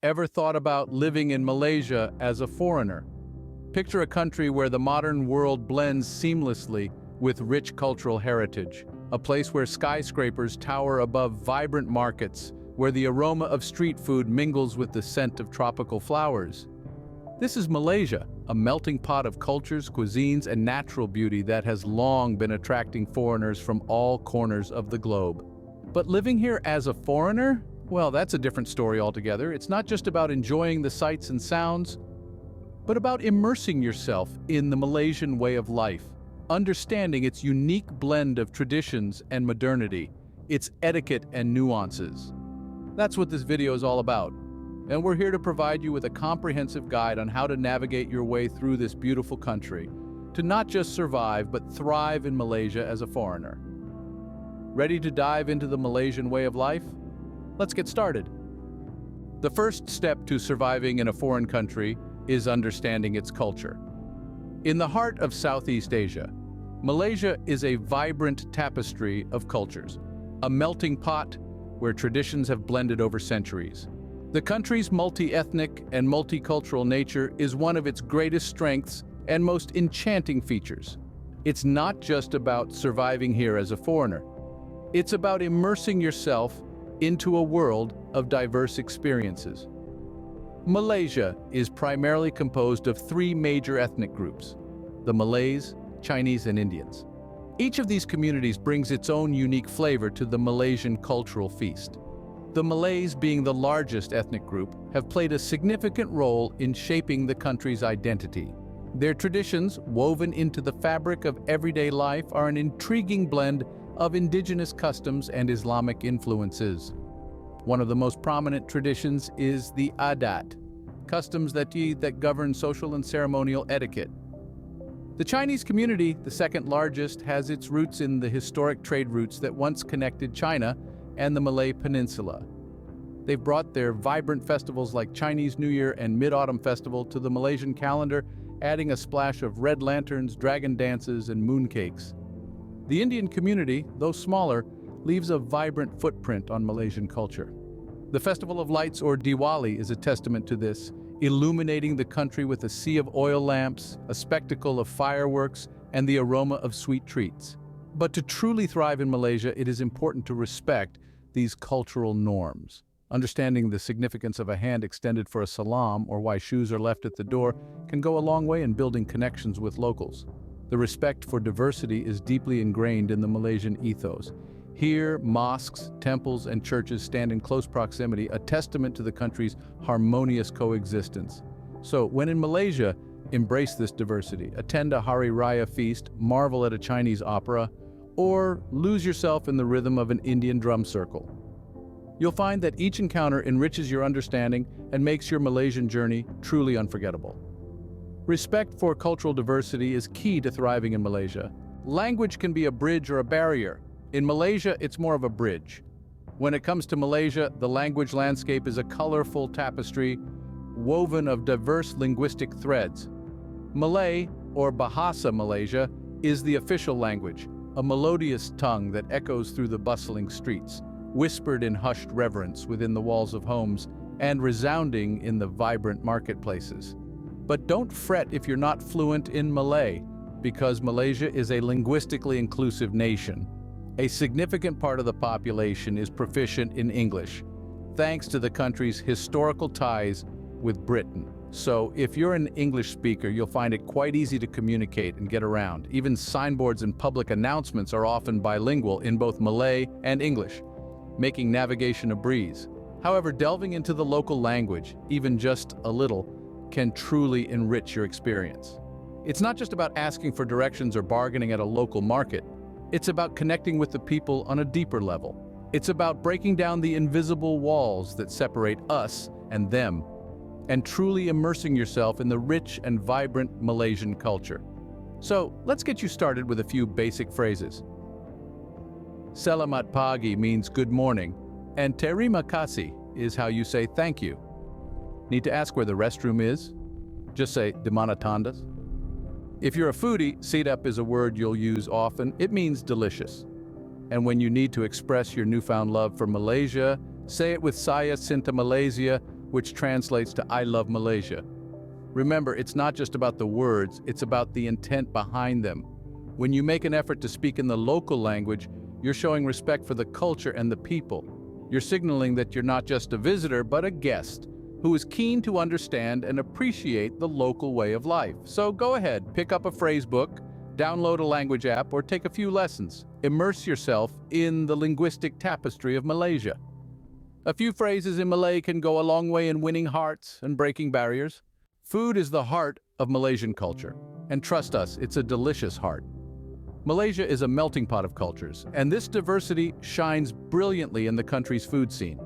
Ever thought about living in Malaysia as a foreigner? Picture a country where the modern world blends seamlessly with rich cultural heritage, a place where skyscrapers tower above vibrant markets, where the aroma of street food mingles with the scent of tropical flowers. This is Malaysia, a melting pot of cultures, cuisines, and natural beauty that has long been attracting foreigners from all corners of the globe. But living here as a foreigner? Well, that's a different story altogether. It's not just about enjoying the sights and sounds, but about immersing yourself in the Malaysian way of life, understanding its unique blend of traditions and modernity, its etiquette and nuances. That's what this video is all about. And we're here to provide you with a comprehensive guide on how to navigate your way through this beautiful country, to not just survive, but thrive in Malaysia as a foreigner. Ready to dive into the Malaysian way of life? Let's get started. The first step to surviving in a foreign country is understanding its culture. In the heart of Southeast Asia, Malaysia is a vibrant tapestry of cultures, a melting pot where traditions have blended over centuries. The country's multi-ethnic and multicultural nature is one of its greatest strengths and most enchanting features. It's not just about surviving here as a foreigner. It's about immersing yourself into a world of diverse experiences. Malaysia is primarily composed of three major ethnic groups: the Malays, Chinese, and Indians. Each of these communities brings its own unique flavor to the Malaysian cultural feast. The Malays, being the largest ethnic group, have played a significant role in shaping the country's identity. Their traditions, woven into the fabric of everyday life, are an intriguing blend of indigenous customs and Islamic influences. One of the most prominent traditions is the adat, customs that govern social and ceremonial etiquette. The Chinese community, the second largest, has its roots in the historic trade routes that once connected China and the Malay Peninsula. They've brought their vibrant festivals like Chinese New Year and Mid-Autumn Festival to the Malaysian calendar, adding a splash of red lanterns, dragon dances, and mooncakes. The Indian community, though smaller, leaves a vibrant footprint on Malaysian culture. The Festival of Lights, or Diwali, is a testament to this, illuminating the country with a sea of oil lamps, a spectacle of fireworks, and the aroma of sweet treats. But to truly thrive in Malaysia, it is important to respect these cultural norms. Understanding the significance of a hand extended for a salam or why shoes are left at the door can go a long way in building connections with locals. The respect for diversity is deeply ingrained in the Malaysian ethos. Here, mosques, temples, and churches stand in close proximity, a testament to the country's harmonious coexistence. So, when in Malaysia, embrace this diversity. Attend a Hari Raya feast, marvel at a Chinese opera, or lose yourself in the rhythm of an Indian drum circle. You'll find that each encounter enriches your understanding and makes your Malaysian journey truly unforgettable. Respect for cultural diversity is key to thriving in Malaysia. Language can be a bridge or a barrier. In Malaysia, it's more of a bridge. When it comes to Malaysia, the language landscape is a colorful tapestry woven of diverse linguistic threads. Malay, or Bahasa Malaysia, is the official language, a melodious tongue that echoes through the bustling streets, whispered in hushed reverence within the walls of homes, and resounding in the vibrant marketplaces. But don't fret if you're not fluent in Malay, because Malaysia is a linguistically inclusive nation. A significant part of the population is proficient in English, thanks to the country's historical ties with Britain. So if you're an English speaker, you'll find it quite easy to communicate and get around. Even signboards and public announcements are often bilingual in both Malay and English, making navigation a breeze. However, delving into the local language, even just a little, can truly enrich your experience. It's not just about asking for directions or bargaining at a local market. It's about connecting with the people on a deeper level. It's about breaking down the invisible walls that separate us and them, and truly immersing yourself in the rich and vibrant Malaysian culture. So, let's get you started with a few basic phrases. Selamat pagi means good morning, and terima kasih is how you say thank you. Need to ask where the restroom is? Just say di mana tandas. If you're a foodie, sedap is a word you'll use often. It means delicious. And when you need to express your newfound love for Malaysia, say it with Saya Cinta Malaysia, which translates to "I love Malaysia." Remember, it's not just about the words, it's about the intent behind them. When you make an effort to speak in the local language, you're showing respect for the culture and the people. You're signaling that you're not just a visitor, but a guest who is keen to understand and appreciate the local way of life. So go ahead, pick up a phrase book, download a language app, or take a few lessons. Immerse yourself in the linguistic tapestry of Malaysia. A few phrases in Malay can go a long way in winning hearts and breaking barriers. Food is the heart of Malaysian culture, and trust us, it's a delicious heart. Malaysia is a melting pot of cultures, and this diversity shines brilliantly in the country's food scene.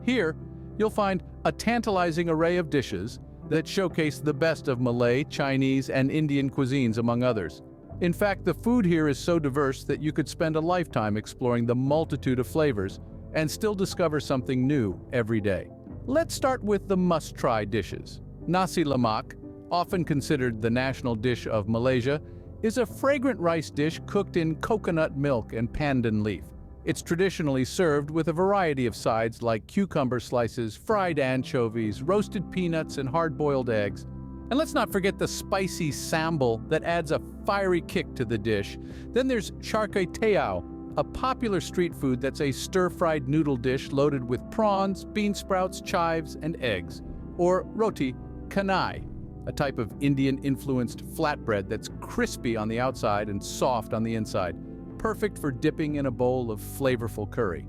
Here, you'll find a tantalizing array of dishes that showcase the best of Malay, Chinese, and Indian cuisines, among others. In fact, the food here is so diverse that you could spend a lifetime exploring the multitude of flavors and still discover something new every day. Let's start with the must-try dishes. Nasi lemak, often considered the national dish of Malaysia, is a fragrant rice dish cooked in coconut milk and pandan leaf. It's traditionally served with a variety of sides like cucumber slices, fried anchovies, roasted peanuts, and hard-boiled eggs. And let's not forget the spicy sambal that adds a fiery kick to the dish. Then there's char kway teow, a popular street food that's a stir-fried noodle dish loaded with prawns, bean sprouts, chives, and eggs. Or roti canai, a type of Indian-influenced flatbread that's crispy on the outside and soft on the inside, perfect for dipping in a bowl of flavorful curry.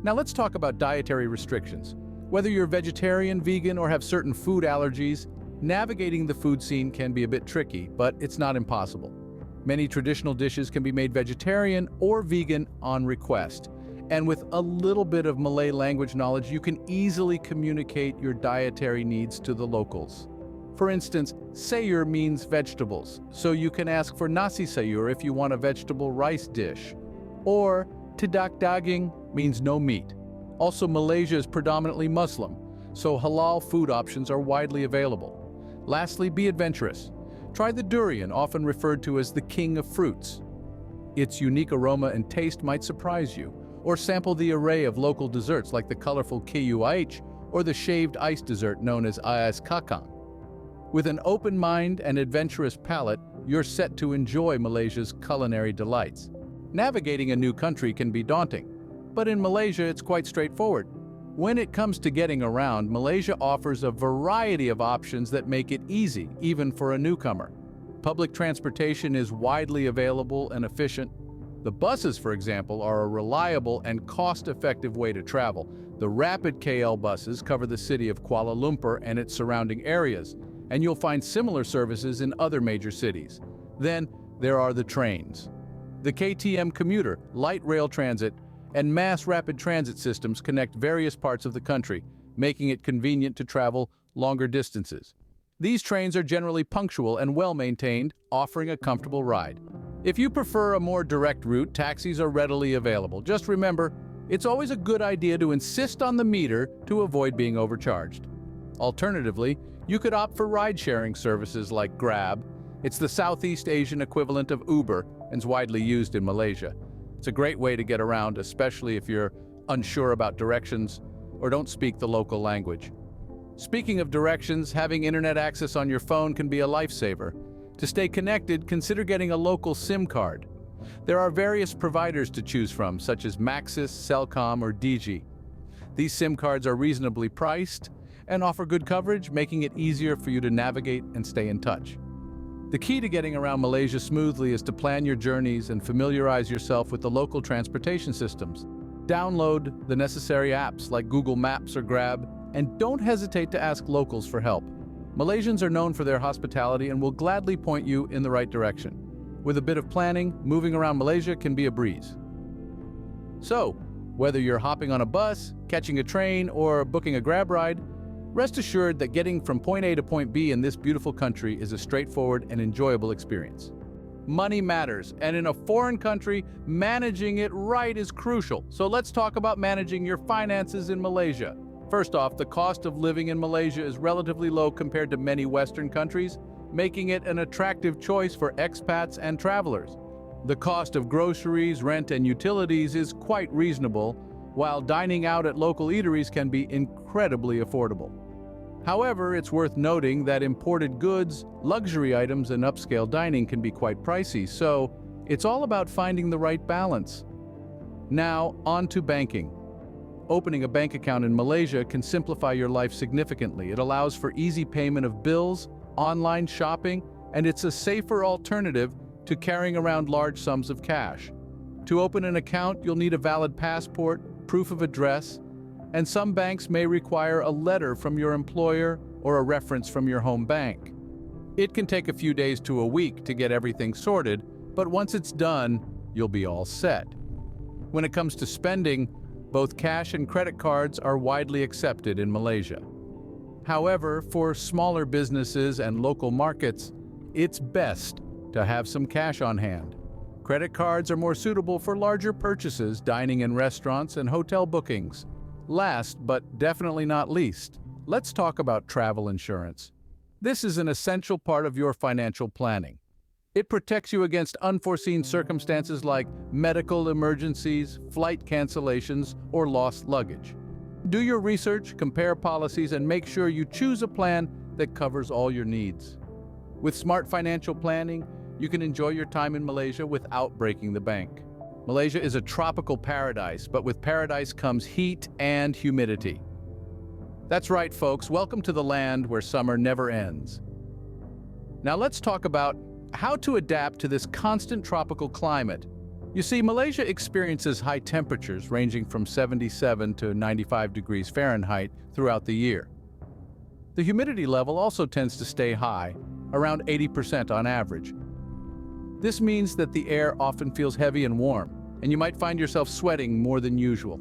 Now let's talk about dietary restrictions. Whether you're vegetarian, vegan, or have certain food allergies, navigating the food scene can be a bit tricky, but it's not impossible. Many traditional dishes can be made vegetarian or vegan on request. And with a little bit of Malay language knowledge, you can easily communicate your dietary needs to the locals. For instance, sayur means vegetables, so you can ask for nasi sayur if you want a vegetable rice dish. Or tidak daging means no meat. Also, Malaysia is predominantly Muslim, so halal food options are widely available. Lastly, be adventurous. Try the durian, often referred to as the king of fruits. Its unique aroma and taste might surprise you. Or sample the array of local desserts like the colorful KUIH or the shaved ice dessert known as Ais Kakang. With an open mind and adventurous palate, you're set to enjoy Malaysia's culinary delights. Navigating a new country can be daunting, but in Malaysia it's quite straightforward. When it comes to getting around, Malaysia offers a variety of options that make it easy, even for a newcomer. Public transportation is widely available and efficient. The buses, for example, are a reliable and cost-effective way to travel. The rapid KL buses cover the city of Kuala Lumpur and its surrounding areas, and you'll find similar services in other major cities. Then, there are the trains. The KTM commuter, light rail transit, and mass rapid transit systems connect various parts of the country, making it convenient to travel longer distances. These trains are generally punctual and well-maintained, offering a comfortable ride. If you prefer a more direct route, taxis are readily available. Just remember, it's always a good idea to insist on the meter to avoid being overcharged. Alternatively, you could opt for ride-sharing services like Grab. It's the Southeast Asian equivalent of Uber and is widely used in Malaysia. It's a great way to get around, especially if you're unsure about directions or don't speak the local language. Speaking of directions, having internet access on your phone can be a lifesaver. To stay connected, consider getting a local SIM card. There are various providers to choose from, such as Maxis, Celcom, or Digi. These SIM cards are reasonably priced and offer good coverage, making it easier for you to navigate and stay in touch. The key to getting around Malaysia smoothly is to plan your journeys and familiarize yourself with the local transportation systems. Download the necessary apps like Google Maps or Grab, and don't hesitate to ask locals for help. Malaysians are known for their hospitality and will gladly point you in the right direction. With a bit of planning, moving around Malaysia can be a breeze. So, whether you're hopping on a bus, catching a train, or booking a Grab ride, rest assured that getting from point A to point B in this beautiful country is a straightforward and enjoyable experience. Money matters, and in a foreign country, managing it right is crucial. So let's talk about managing your finances in Malaysia. First off, the cost of living in Malaysia is relatively low compared to many Western countries, making it an attractive choice for expats and travelers. The cost of groceries, rent, and utilities is quite reasonable, while dining out at local eateries can be incredibly affordable. However, it's worth noting that imported goods, luxury items, and upscale dining can be quite pricey, so it's all about finding the right balance. Now, on to banking. Opening a bank account in Malaysia can simplify your life significantly. It allows for easy payment of bills, online shopping, and it's a safer alternative to carrying around large sums of cash. To open an account, you'll need a valid passport, proof of address, and some banks may require a letter from your employer or a reference from your home bank. It can take a few days to a week to get everything sorted, but once it's done, you'll be all set. When it comes to spending, both cash and credit cards are widely accepted in Malaysia. However, for smaller businesses and local markets, it's best to have some cash on hand. Credit cards are more suitable for larger purchases, dining in restaurants, and hotel bookings. Last, but definitely not least, let's talk about travel insurance. This is an essential part of your financial planning. It protects you against unforeseen circumstances like medical emergencies, flight cancellations, or lost luggage. Do your research, compare policies, and make sure you choose a plan that covers all your needs. With smart financial planning, you can enjoy your time in Malaysia without breaking the bank. Malaysia is a tropical paradise, but with paradise comes heat and humidity. That's right, folks. Welcome to the land where summer never ends. Now let's talk about how to adapt to this constant tropical climate. You see, Malaysia experiences high temperatures ranging from 77 to 95 degrees Fahrenheit throughout the year. The humidity level also tends to stay high, around 80% on average. This means that the air often feels heavy and warm, and you might find yourself sweating more than usual.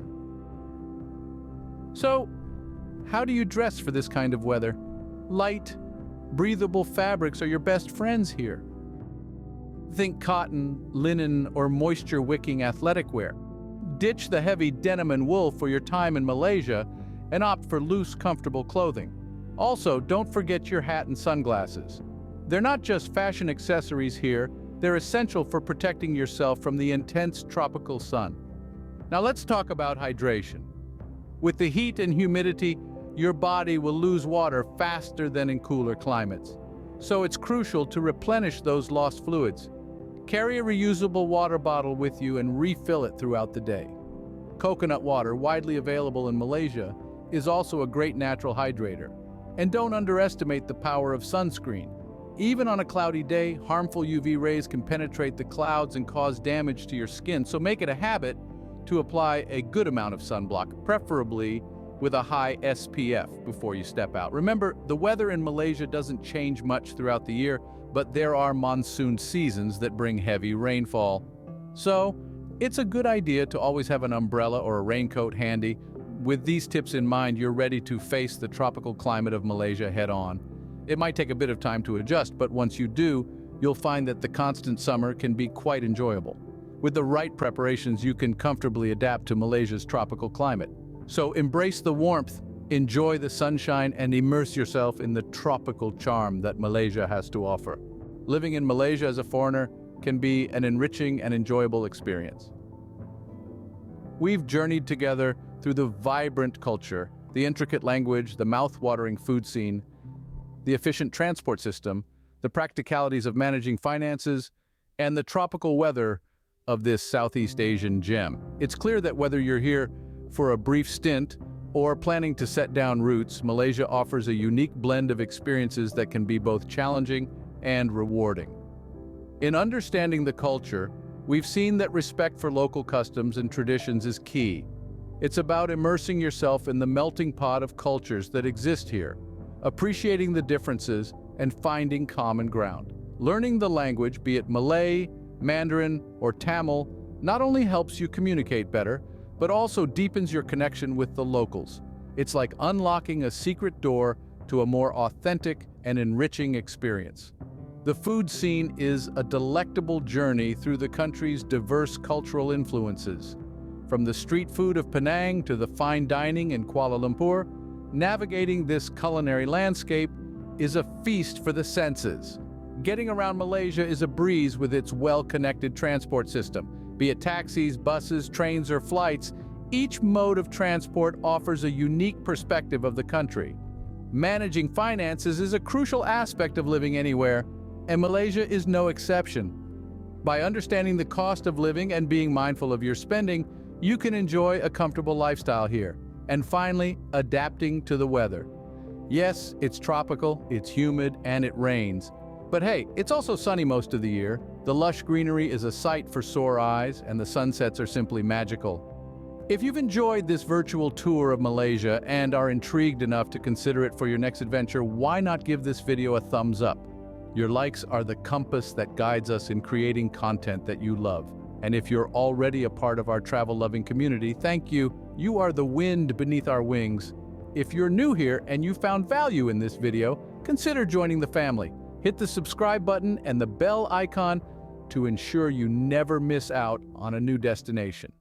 So, how do you dress for this kind of weather? Light, breathable fabrics are your best friends here. Think cotton, linen, or moisture-wicking athletic wear. Ditch the heavy denim and wool for your time in Malaysia and opt for loose, comfortable clothing. Also, don't forget your hat and sunglasses. They're not just fashion accessories here, they're essential for protecting yourself from the intense tropical sun. Now let's talk about hydration. With the heat and humidity, your body will lose water faster than in cooler climates. So it's crucial to replenish those lost fluids. Carry a reusable water bottle with you and refill it throughout the day. Coconut water, widely available in Malaysia, is also a great natural hydrator. And don't underestimate the power of sunscreen. Even on a cloudy day, harmful UV rays can penetrate the clouds and cause damage to your skin, so make it a habit to apply a good amount of sunblock, preferably with a high SPF before you step out. Remember, the weather in Malaysia doesn't change much throughout the year, but there are monsoon seasons that bring heavy rainfall. So, it's a good idea to always have an umbrella or a raincoat handy. With these tips in mind, you're ready to face the tropical climate of Malaysia head-on. It might take a bit of time to adjust, but once you do, you'll find that the constant summer can be quite enjoyable. With the right preparations, you can comfortably adapt to Malaysia's tropical climate. So embrace the warmth, enjoy the sunshine, and immerse yourself in the tropical charm that Malaysia has to offer. Living in Malaysia as a foreigner can be an enriching and enjoyable experience. We've journeyed together through the vibrant culture, the intricate language, the mouth-watering food scene, the efficient transport system, the practicalities of managing finances, and the tropical weather of this Southeast Asian gem. It's clear that whether you're here for a brief stint or planning to set down roots, Malaysia offers a unique blend of experiences that can be both challenging and rewarding. In understanding the culture, we've seen that respect for local customs and traditions is key. It's about immersing yourself in the melting pot of cultures that exist here, appreciating the differences, and finding common ground. Learning the language, be it Malay, Mandarin, or Tamil, not only helps you communicate better, but also deepens your connection with the locals. It's like unlocking a secret door to a more authentic and enriching experience. The food scene is a delectable journey through the country's diverse cultural influences. From the street food of Penang to the fine dining in Kuala Lumpur, navigating this culinary landscape is a feast for the senses. Getting around Malaysia is a breeze with its well-connected transport system. Be it taxis, buses, trains, or flights, Each mode of transport offers a unique perspective of the country. Managing finances is a crucial aspect of living anywhere, and Malaysia is no exception. By understanding the cost of living and being mindful of your spending, you can enjoy a comfortable lifestyle here. And finally, adapting to the weather. Yes, it's tropical, it's humid, and it rains. But hey, it's also sunny most of the year. The lush greenery is a sight for sore eyes, and the sunsets are simply magical. If you've enjoyed this virtual tour of Malaysia and are intrigued enough to consider it for your next adventure, why not give this video a thumbs up? Your likes are the compass that guides us in creating content that you love. And if you're already a part of our travel-loving community, thank you. You are the wind beneath our wings. If you're new here and you found value in this video, consider joining the family. Hit the subscribe button and the bell icon to ensure you never miss out on a new destination.